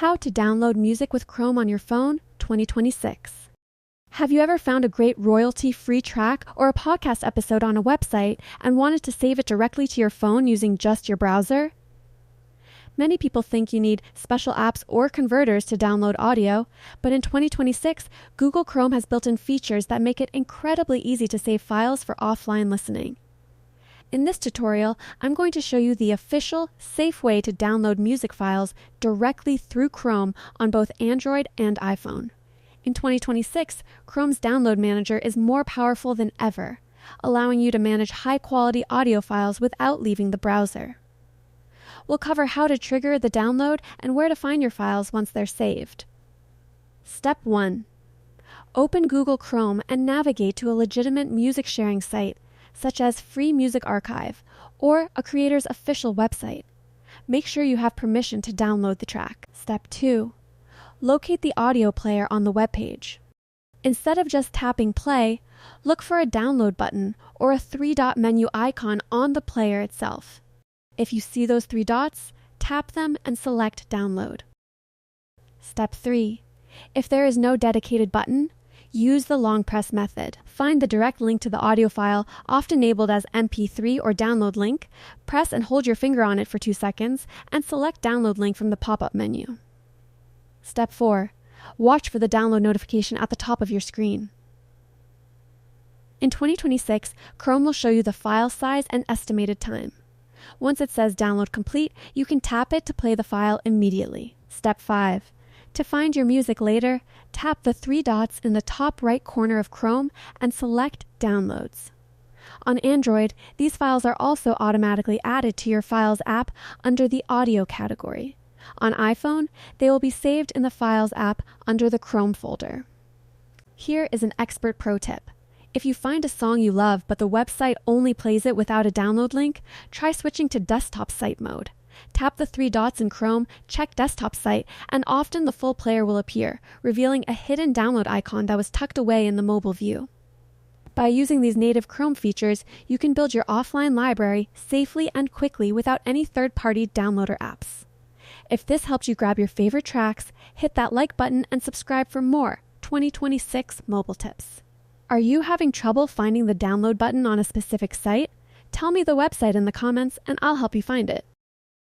How to download music with Chrome on your phone, 2026. Have you ever found a great royalty-free track or a podcast episode on a website and wanted to save it directly to your phone using just your browser? Many people think you need special apps or converters to download audio, but in 2026, Google Chrome has built-in features that make it incredibly easy to save files for offline listening. In this tutorial, I'm going to show you the official, safe way to download music files directly through Chrome on both Android and iPhone. In 2026, Chrome's Download Manager is more powerful than ever, allowing you to manage high-quality audio files without leaving the browser. We'll cover how to trigger the download and where to find your files once they're saved. Step 1. Open Google Chrome and navigate to a legitimate music sharing site, such as Free Music Archive, or a creator's official website. Make sure you have permission to download the track. Step 2. Locate the audio player on the web page. Instead of just tapping play, look for a download button or a three-dot menu icon on the player itself. If you see those three dots, tap them and select download. Step 3. If there is no dedicated button, use the long press method. Find the direct link to the audio file, often labeled as MP3 or download link, press and hold your finger on it for 2 seconds, and select download link from the pop-up menu. Step 4. Watch for the download notification at the top of your screen. In 2026, Chrome will show you the file size and estimated time. Once it says download complete, you can tap it to play the file immediately. Step 5. To find your music later, tap the three dots in the top right corner of Chrome and select Downloads. On Android, these files are also automatically added to your Files app under the Audio category. On iPhone, they will be saved in the Files app under the Chrome folder. Here is an expert pro tip. If you find a song you love but the website only plays it without a download link, try switching to desktop site mode. Tap the three dots in Chrome, check desktop site, and often the full player will appear, revealing a hidden download icon that was tucked away in the mobile view. By using these native Chrome features, you can build your offline library safely and quickly without any third-party downloader apps. If this helps you grab your favorite tracks, hit that like button and subscribe for more 2026 mobile tips. Are you having trouble finding the download button on a specific site? Tell me the website in the comments and I'll help you find it.